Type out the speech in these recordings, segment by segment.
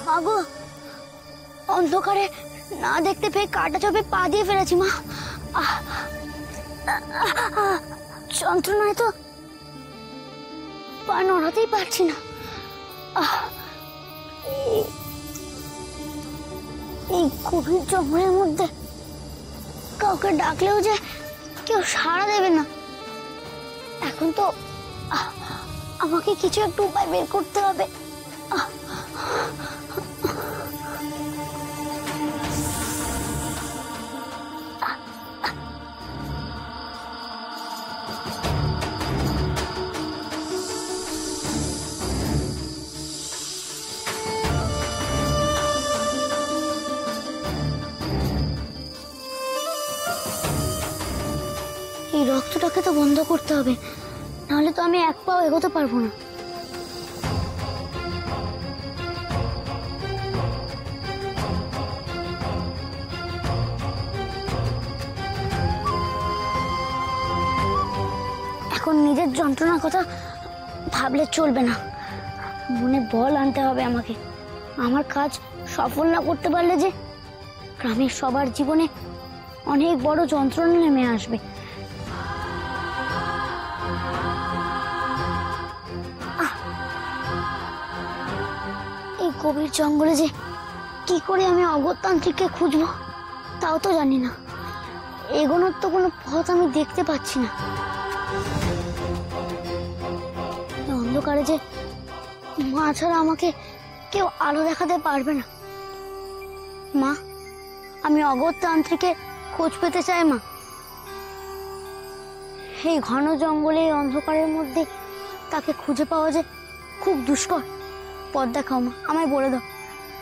মাগো, অন্ধকারে না দেখতে পেয়ে কাটা চোপে পা দিয়ে ফেলেছি মা। যন্ত্রণায় তো পা নড়াতেই পারছি না। এই গভীর জঙ্গলের মধ্যে কাউকে ডাকলেও যে কেউ সাড়া দেবে না। এখন তো আমাকে কিছু একটু উপায় বের করতে হবে। এই রক্তটাকে তো বন্ধ করতে হবে, নাহলে তো আমি এক পাও এগোতে পারবো না। এখন নিজের যন্ত্রণার কথা ভাবলে চলবে না, মনে বল আনতে হবে আমাকে। আমার কাজ সফল না করতে পারলে যে গ্রামের সবার জীবনে অনেক বড় যন্ত্রণা নেমে আসবে। এই গভীর জঙ্গলে যে কি করে আমি অগত্যতান্ত্রিককে খুঁজবো তাও তো জানি না। এগোনোর তো কোনো পথ আমি দেখতে পাচ্ছি না। অন্ধকারে যে মা ছাড়া আমাকে কেউ আলো দেখাতে পারবে না। মা, আমি অগত্যতান্ত্রিকের খোঁজ পেতে চাই মা। এই ঘন জঙ্গলে অন্ধকারের মধ্যে তাকে খুঁজে পাওয়া যে খুব দুষ্কর। পথ দেখাও মা, আমায় বলে দাও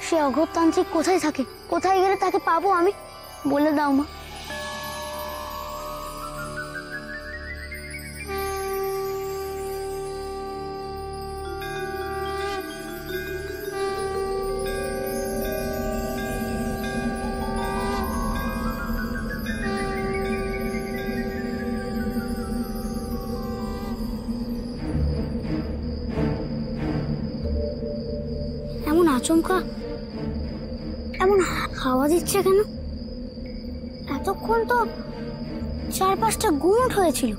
সে অগত্যতান্ত্রিক কোথায় থাকে, কোথায় গেলে তাকে পাবো আমি, বলে দাও মা। এমন আচমকা এমন হাওয়া দিচ্ছে কেন? এতক্ষণ তো চারপাশটা গুমট হয়েছিল।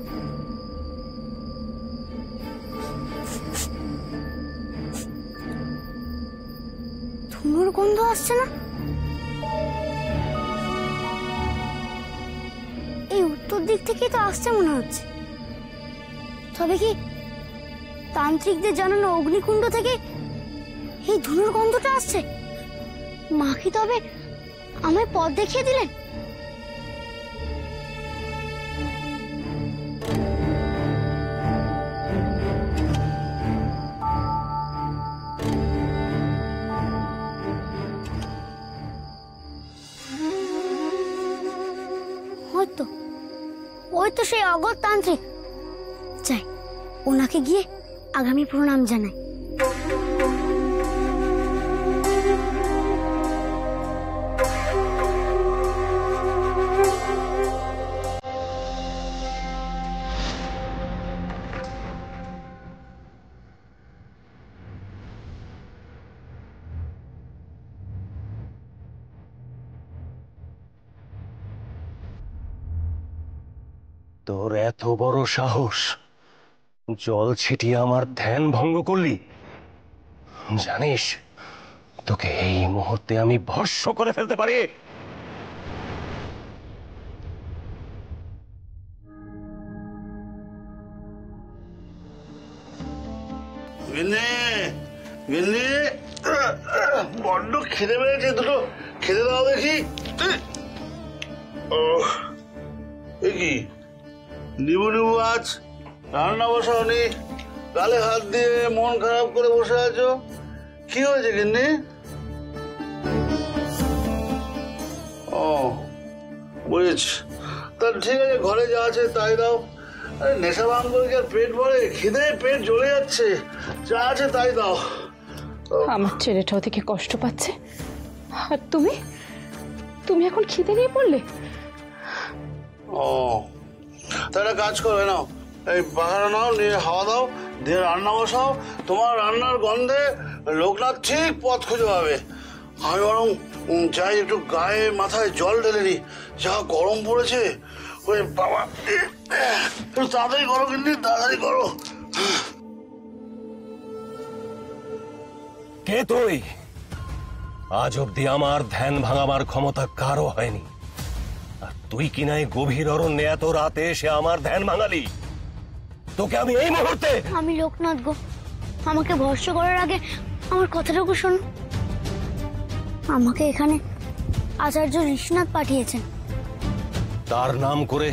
ধুনোর গন্ধ আসছে না? এই উত্তর দিক থেকেই তো আসছে মনে হচ্ছে। তবে কি তান্ত্রিকদের জানানো অগ্নিকুণ্ড থেকে এই ধুনোর গন্ধটা আসছে? মা কি তবে আমায় পথ দেখিয়ে দিলেন? ওই তো সেই অগত্যতান্ত্রিক। যাই, ওনাকে গিয়ে আগামী প্রণাম জানাই। তোর এত বড় সাহস, জল ছিটিয়ে আমার ধ্যান ভঙ্গ করলি? জানিস তোকে এই মুহূর্তে আমি ভস্ম করে ফেলতে পারি। বড্ড খিদে পেয়েছে, দুটো খেতে দাও দেখি। কি নিবু নিবু আজ রান্না বসাওনি, গালে হাত দিয়ে মন খারাপ করে বসে আছো, কি হয়েছে গিন্নি? ও বুঝেছি, তাহলে ঠিক আছে, ঘরে যা আছে তাই দাও। আরে নেশা ভাঙ করে কি আর পেট ভরে? খিদে পেট জ্বলে যাচ্ছে, যা আছে তাই দাও। আমার ছেলেটাও থেকে কষ্ট পাচ্ছে, আর তুমি তুমি এখন খিদে নিয়ে পড়লে? ও তাহলে কাজ করবে, নাও এই বাগানে নাও, নিয়ে হাওয়া দাও, দিয়ে রান্না বসাও। তোমার রান্নার গন্ধে লোকনাথ ঠিক পথ খুঁজে পাবে। আমি বরং যাই একটু গায়ে মাথায় জল ঢেলে নি, যা গরম পড়েছে। ওই বাবা, একটু তাড়াতাড়ি করো, কিন্তু তাড়াতাড়ি করো। কে তুই? আজ অব্দি আমার ধ্যান ভাঙাবার ক্ষমতা কারো হয়নি, আর তুই কিনা এই গভীর অরণ্যে এত রাতে এসে আমার ধ্যান ভাঙালি। তোকে আমি এই মুহূর্তে... আমি লোকনাথ গো, আমাকে ভরসা করার আগে আমার কথাটুকু শোনো। আমাকে এখানে আচার্য ঋষিনাথ পাঠিয়েছেন। তার নাম করে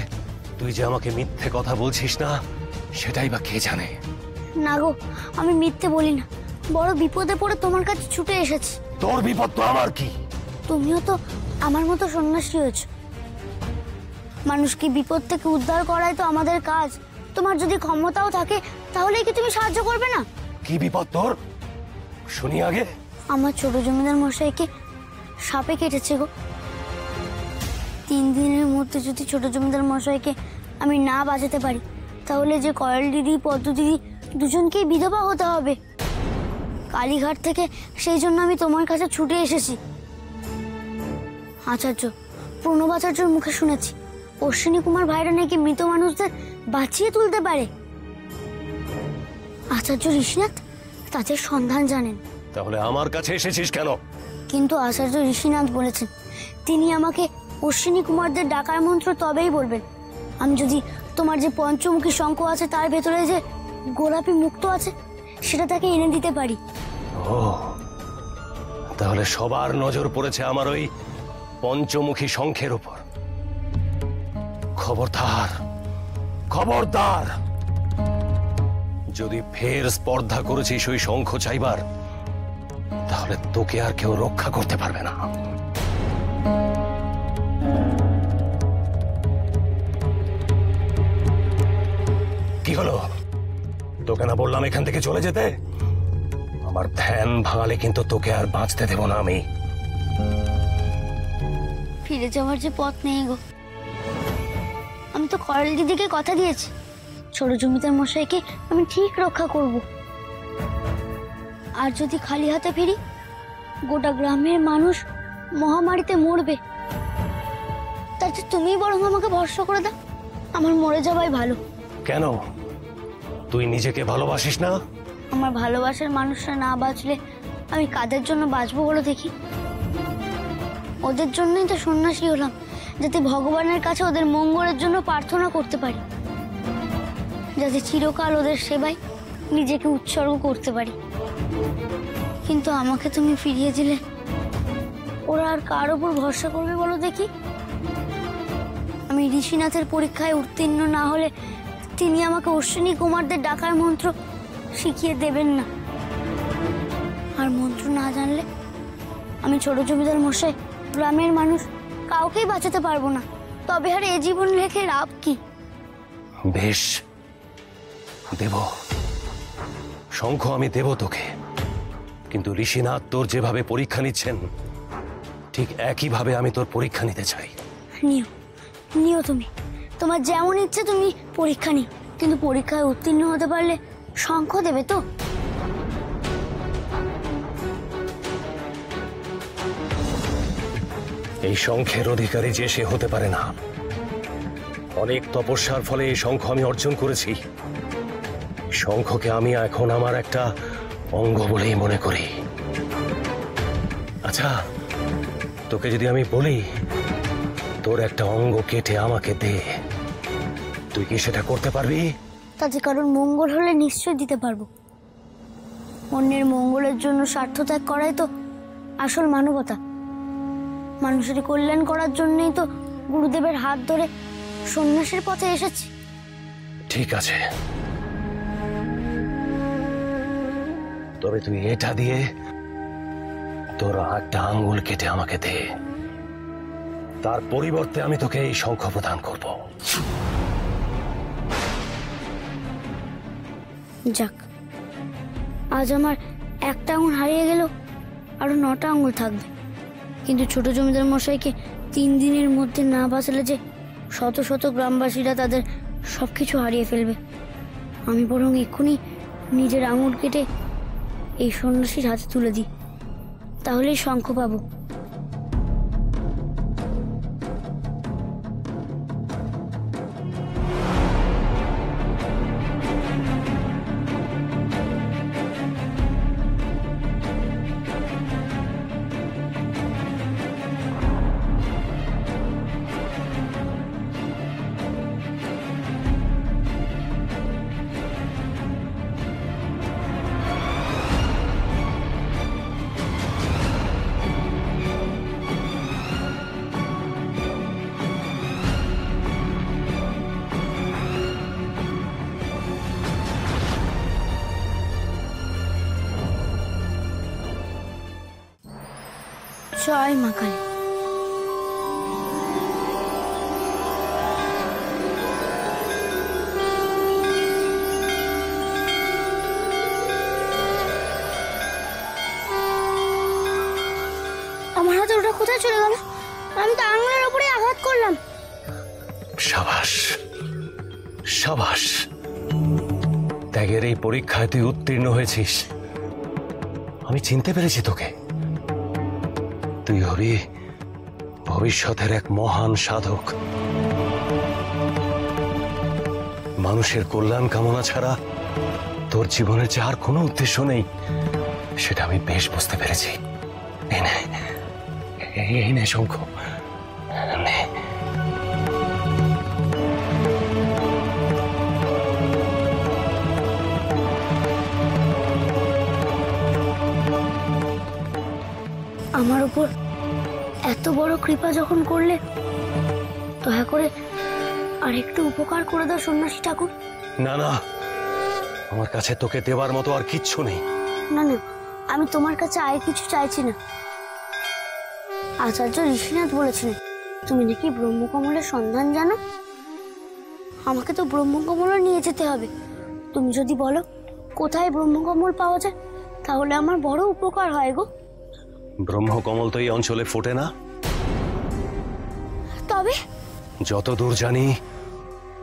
তুই যে আমাকে মিথ্যে কথা বলছিস না, সেটাই বা কে জানে। না গো, আমি মিথ্যে বলি না, বড় বিপদে পড়ে তোমার কাছে ছুটে এসেছি। তোর বিপদ তো আমার কি? তুমিও তো আমার মতো সন্ন্যাসী হয়েছ। মানুষকে বিপদ থেকে উদ্ধার করাই তো আমাদের কাজ। তোমার যদি ক্ষমতাও থাকে, তাহলে কি তুমি সাহায্য করবে না? কি বিপদ তোর, শুনি আগে। আমার ছোট জমিদার মশাইকে সাপে কেটেছে গো। 3 দিনের মধ্যে যদি ছোট জমিদার মশাইকে আমি না বাঁচাতে পারি, তাহলে যে কয়েল দিদি পদ্ম দিদি দুজনকেই বিধবা হতে হবে। কালীঘাট থেকে সেই জন্য আমি তোমার কাছে ছুটে এসেছি। আচার্য, প্রণবাচার্যর মুখে শুনেছি অশ্বিনী কুমার ভাইরা নাকি মৃত মানুষদের বাঁচিয়ে তুলতে পারে। আচার্য ঋষিনাথ তাদের সন্ধান জানেন। তাহলে আমার কাছে এসেছিস কেন? কিন্তু আচার্য ঋষিনাথ বলেছেন তিনি আমাকে অশ্বিনী কুমারদের ডাকার মন্ত্র তবেই বলবেন, আমি যদি তোমার যে পঞ্চমুখী শঙ্খ আছে তার ভেতরে যে গোলাপি মুক্ত আছে সেটা তাকে এনে দিতে পারি। ও, তাহলে সবার নজর পড়েছে আমার ওই পঞ্চমুখী শঙ্খের উপর। খবরদার, খবরদার, যদি ফের স্পর্ধা করেছিস ওই শঙ্খ চাইবার, তাহলে তোকে আর কেউ রক্ষা করতে পারবে না। কি হলো? তোকে না বললাম এখান থেকে চলে যেতে? আমার ধ্যান ভাঙালে কিন্তু তোকে আর বাঁচতে দেব না আমি। ফিরে যাওয়ার যে পথ নেই গো। আমি তো কয়েল দিদিকে কথা দিয়েছি, ছোট জমিদার মশাইকে আমি ঠিক রক্ষা করব। আর যদি খালি হাতে ফিরি, গোটা গ্রামের মানুষ মহামারীতে মরবে। তার চেয়ে তুমিই বরং আমাকে ভরসা করে দাও, আমার মরে যাওয়াই ভালো। কেন? তুই নিজেকে ভালোবাসিস না? আমার ভালোবাসার মানুষরা না বাঁচলে আমি কাদের জন্য বাঁচবো বলো দেখি? ওদের জন্যই তো সন্ন্যাসী হলাম, যাতে ভগবানের কাছে ওদের মঙ্গলের জন্য প্রার্থনা করতে পারি, যাতে চিরকাল ওদের সেবায় নিজেকে উৎসর্গ করতে পারি। কিন্তু আমাকে তুমি ফিরিয়ে দিলে, ওরা আর কার ওপর ভরসা করবে বলো দেখি? আমি ঋষিনাথের পরীক্ষায় উত্তীর্ণ না হলে তিনি আমাকে অশ্বিনী কুমারদের ডাকার মন্ত্র শিখিয়ে দেবেন না। আর মন্ত্র না জানলে আমি ছোট জমিদার মশাই, গ্রামের মানুষ কাউকেই বাঁচাতে পারবো না। তবে আর এ জীবন রেখে লাভ কি? বেশ, দেব শঙ্খ, আমি দেব তোকে। কিন্তু ঋষিনাথ তোর যেভাবে পরীক্ষা নিচ্ছেন, ঠিক একইভাবে আমি তোর পরীক্ষা নিতে চাই। নিও, নিও তুমি, তোমার যেমন ইচ্ছে তুমি পরীক্ষা নিও, কিন্তু পরীক্ষায় উত্তীর্ণ হতে পারলে শঙ্খ দেবে তো? এই শঙ্খের অধিকারী যে সে হতে পারে না। অনেক তপস্যার ফলে এই শঙ্খ আমি অর্জন করেছি। শঙ্খকে আমি এখন আমার একটা অঙ্গ বলেই মনে করি। আচ্ছা, তোকে যদি আমি বলি তোর একটা অঙ্গ কেটে আমাকে দে, তুই কি সেটা করতে পারবি? তাতে কারণ মঙ্গল হলে নিশ্চয় দিতে পারবো। অন্যের মঙ্গলের জন্য স্বার্থ ত্যাগ করাই তো আসল মানবতা। মানুষের কল্যাণ করার জন্যই তো গুরুদেবের হাত ধরে সন্ন্যাসের পথে এসেছি। ঠিক আছে, তবে তুই এটা দিয়ে তোর একটা আঙ্গুল কেটে আমাকে দে, তার পরিবর্তে আমি তোকে এই শঙ্খ প্রদান করব। যাক, আজ আমার একটা আঙুল হারিয়ে গেল, আরো 9টা আঙুল থাকবে। কিন্তু ছোট জমিদার মশাইকে 3 দিনের মধ্যে না বাঁচালে যে শত শত গ্রামবাসীরা তাদের সবকিছু হারিয়ে ফেলবে। আমি বরং এক্ষুনি নিজের আঙুল কেটে এই সন্ন্যাসীর হাতে তুলে দিই, তাহলেই শঙ্খ পাবো। জয় মা কালী। আমার হাতে ওটা কোথায় চলে গেল? আমি তো আঙুলের উপরে আঘাত করলাম। সাবাস সাবাস, ত্যাগের এই পরীক্ষায় তুই উত্তীর্ণ হয়েছিস। আমি চিনতে পেরেছি তোকে। তুই হবি ভবিষ্যতের এক মহান সাধক। মানুষের কল্যাণ কামনা ছাড়া তোর জীবনের যে আর কোনো উদ্দেশ্য নেই, সেটা আমি বেশ বুঝতে পেরেছি। এই নে শঙ্খ, নে। আমার উপর এত বড় কৃপা যখন করলে, দয়া করে আর একটু উপকার করে দাও সন্ন্যাসী ঠাকুর। না না, আমার কাছে তোকে দেবার মতো আর কিচ্ছু নেই। না না, আমি তোমার কাছে আর কিছু চাইছি না। আচার্য ঋষিনাথ বলেছিলেন তুমি নাকি ব্রহ্মকমলের সন্ধান জানো। আমাকে তো ব্রহ্মকমল নিয়ে যেতে হবে। তুমি যদি বলো কোথায় ব্রহ্মকমল পাওয়া যায়, তাহলে আমার বড় উপকার হয় গো। ব্রহ্মকমল তো এই অঞ্চলে ফোটে না। তবে যতদূর জানি,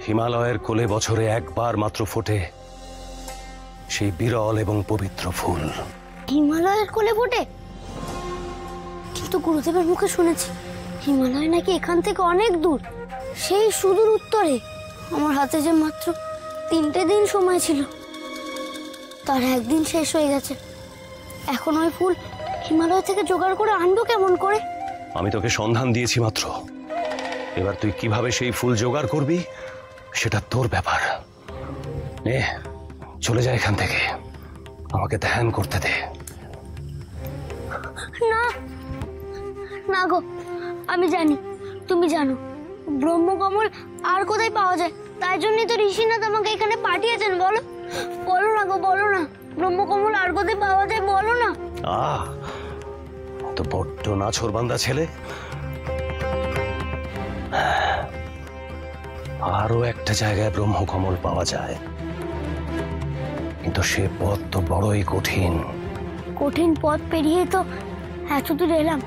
হিমালয়ের কোলে বছরে একবার মাত্র ফোটে সেই বিরল এবং পবিত্র ফুল। হিমালয়ের কোলে ফোটে? কিন্তু গুরুদেবের মুখে শুনেছি হিমালয় নাকি এখান থেকে অনেক দূর, সেই সুদূর উত্তরে। আমার হাতে যে মাত্র 3টে দিন সময় ছিল, তার একদিন শেষ হয়ে গেছে। এখন ওই ফুল হিমালয় থেকে জোগাড় করে আনবো কেমন করে? আমি তোকে সন্ধান দিয়েছি মাত্র। এবার তুই কিভাবে সেই ফুল জোগাড় করবি সেটা তোর ব্যাপার। নে, চলে যা এখান থেকে, আমাকে ধ্যান করতে দে। না না গো, আমি জানি তুমি জানো ব্রহ্মকমল আর কোথায় পাওয়া যায়। তাই জন্যই তো ঋষিনাথ আমাকে এখানে পাঠিয়েছেন। বলো বলো না গো, বলো না, ব্রহ্মকমল আর কোথায় পাওয়া যায় বলো না। তো বড্ড নাছোড়বান্দা ছেলে। আরো একটা জায়গায় ব্রহ্মকমল পাওয়া যায়, কিন্তু সে পথ তো বড়ই কঠিন। কঠিন পথ পেরিয়ে তো এতদূর এলাম।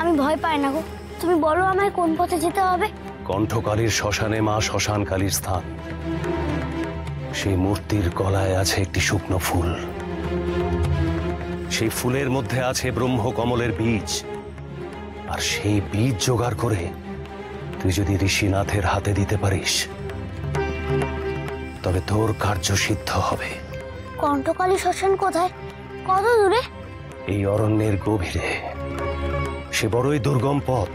আমি ভয় পাই না গো, তুমি বলো আমায় কোন পথে যেতে হবে। কণ্ঠকালীর শ্মশানে মা শ্মশান কালীর স্থান। সেই মূর্তির গলায় আছে একটি শুকনো ফুল। সেই ফুলের মধ্যে আছে ব্রহ্মকমলের বীজ। আর সেই বীজ জোগাড় করে তুই যদি ঋষিনাথের হাতে দিতে পারিস, তবে তোর কার্য সিদ্ধ হবে। কণ্ঠকালী শ্মশান কোথায়, কত দূরে? এই অরণ্যের গভীরে। সে বড়ই দুর্গম পথ।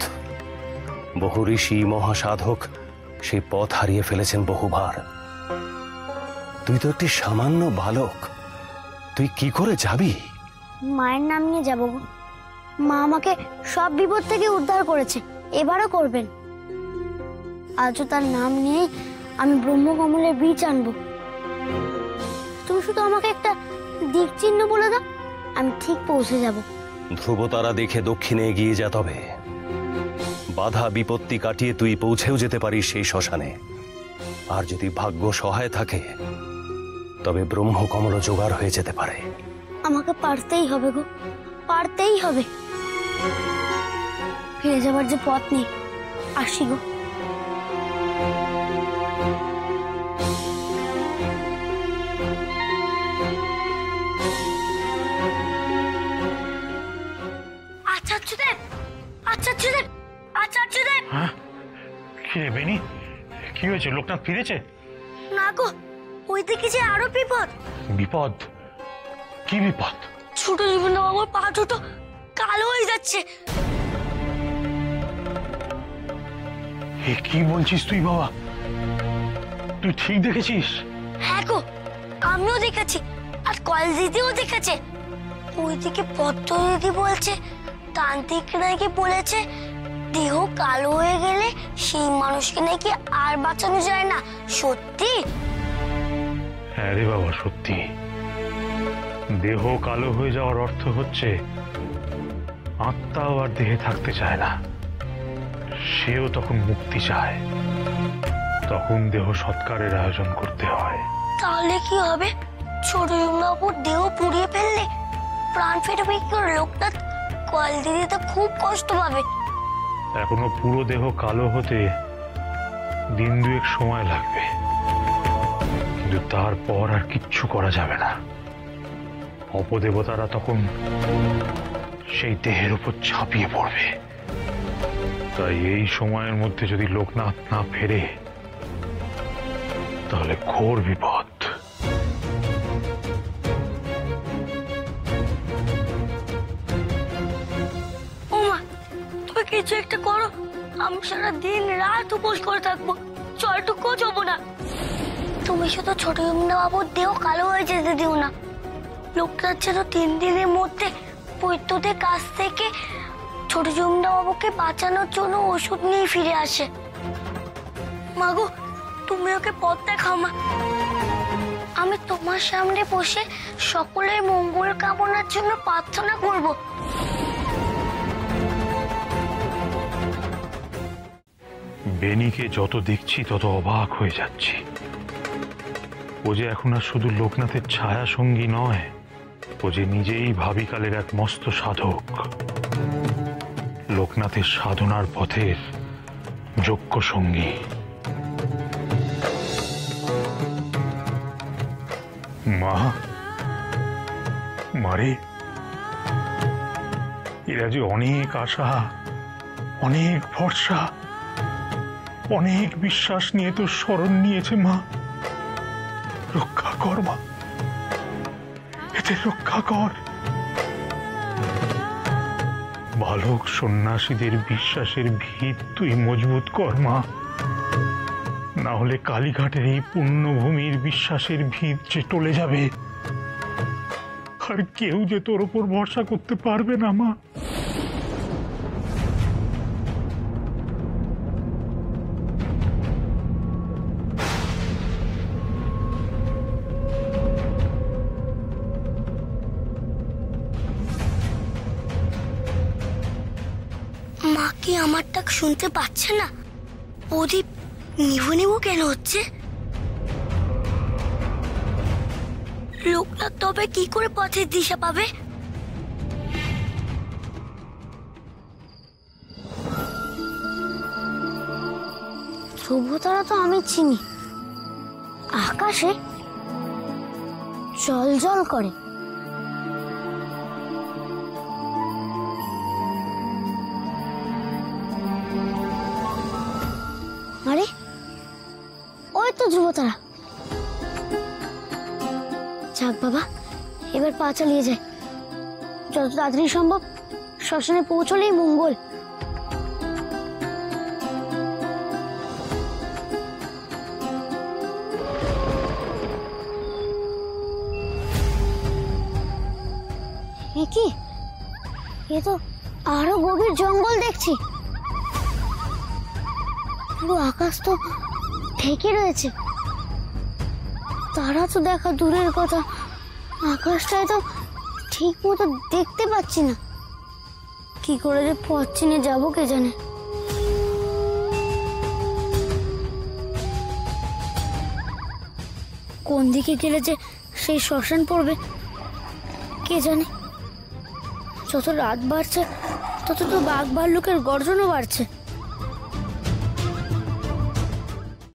বহু ঋষি মহাসাধক সেই পথ হারিয়ে ফেলেছেন বহুবার। তুই তো একটি সামান্য বালক, তুই কি করে যাবি? মায়ের নাম নিয়ে যাবো গো। মা আমাকে সব বিপদ থেকে উদ্ধার করেছে, এবারও করবেন। আজও তার নাম নিয়ে আমি ব্রহ্মকমলের বীজ আনবো। তুমি শুধু আমাকে একটা দিক চিহ্ন বলে দাও, আমি ঠিক পৌঁছে যাব। ধ্রুবতারা দেখে দক্ষিণে এগিয়ে যা। তবে বাধা বিপত্তি কাটিয়ে তুই পৌঁছেও যেতে পারিস সেই শ্মশানে। আর যদি ভাগ্য সহায় থাকে, তবে ব্রহ্মকমল জোগাড় হয়ে যেতে পারে। আমাকে পারতেই হবে গো, পারতেই হবে। ফিরে যাবার যে পথ নেই। আসি গো। কিরে বেনি, কি হয়েছে? লোকনাথ ফিরেছে? না গো, ওই দিকে যে আরো বিপদ। বিপদ? কি বিপদ? ছোট জীবন বাবুর পা দুটো কালো হয়ে যাচ্ছে। এ কি বলছিস তুই বাবা? তুই ঠিক দেখেছিস? হ্যাঁ গো, আমিও দেখেছি, আর কলেজ দিদিও দেখেছে। ওইদিকে পদ্ম দিদি বলছে তান্ত্রিক নাকি বলেছে দেহ কালো হয়ে গেলে সেই মানুষকে নাকি আর বাঁচানো যায় না। সত্যি? হ্যাঁ রে বাবা, সত্যি। দেহ কালো হয়ে যাওয়ার অর্থ হচ্ছে আত্মাও আর দেহে থাকতে চায় না, সেও তখন মুক্তি চায়। তখন দেহ সৎকারের আয়োজন করতে হয়। তাহলে কি হবে? ছোট বাবুর দেহ পুড়িয়ে ফেললে প্রাণ ফিরবে কি করে? লোকনাথ কল দিদি তো খুব কষ্ট পাবে। এখনো পুরো দেহ কালো হতে দিন দুয়েক সময় লাগবে, কিন্তু তারপর আর কিচ্ছু করা যাবে না। অপদেবতারা তখন সেই দেহের উপর ঝাঁপিয়ে পড়বে। তাই এই সময়ের মধ্যে যদি লোকনাথ না ফেরে তাহলে ঘোর বিপদ। ওমা, তুমি কিছু একটা করো, আমি সারা দিন রাত উপোস করে থাকবো, জলটুকু যাবো না। তুমি শুধু ছোট বাবুর দেহ কালো হয়ে যেতে দিও না। লোকনাথ যেন 3 দিনের মধ্যে বৈদ্যদের কাছ থেকে ছোট বাবুকে বাঁচানোর জন্য ওষুধ নিয়ে ফিরে আসে। মাগো, তুমি ওকে পথ দেখাও মা। আমি তোমার সামনে বসে সকলের মঙ্গল কামনার জন্য প্রার্থনা করব। বেনিকে যত দেখছি তত অবাক হয়ে যাচ্ছি। ও যে এখন আর শুধু লোকনাথের ছায়া সঙ্গী নয়, ও যে নিজেই ভাবিকালের এক মস্ত সাধক, লোকনাথের সাধনার পথের যোগ্য সঙ্গী। মা, মারে, এরা যে অনেক আশা, অনেক ভরসা, অনেক বিশ্বাস নিয়ে তোর শরণ নিয়েছে মা। রক্ষা কর মা, এদের রক্ষা কর। বালক সন্ন্যাসীদের বিশ্বাসের ভিত তুই মজবুত কর মা, না হলে কালীঘাটের এই পুণ্যভূমির বিশ্বাসের ভিত যে টলে যাবে, আর কেউ যে তোর ওপর ভরসা করতে পারবে না মা। মা কি আমার ডাক শুনতে পাচ্ছে না? প্রদীপ নিভু নিভু কেন হচ্ছে? লোকনাথ তবে কি করে পথের দিশা পাবে? ধ্রুবতারা তো আমি চিনি, আকাশে জল জল করে। আরে ওই তো ধ্রুবতারা। যাক বাবা, এবার পা চালিয়ে যায়। যত তাড়াতাড়ি সম্ভব শ্মশানে পৌঁছলেই মঙ্গল। এ কি? এ তো আরো গভীর জঙ্গল দেখছি। পুরো আকাশ তো ঢেকে রয়েছে, তারা তো দেখা দূরের কথা, আকাশটায় তো ঠিক মতো দেখতে পাচ্ছি না। কি করে যে পথ চিনে যাবো কে জানে। কোন দিকে গেলে যে সেই শ্মশান পড়বে কে জানে। যত রাত বাড়ছে তত তো বাঘ ভাল্লুকের গর্জনও বাড়ছে।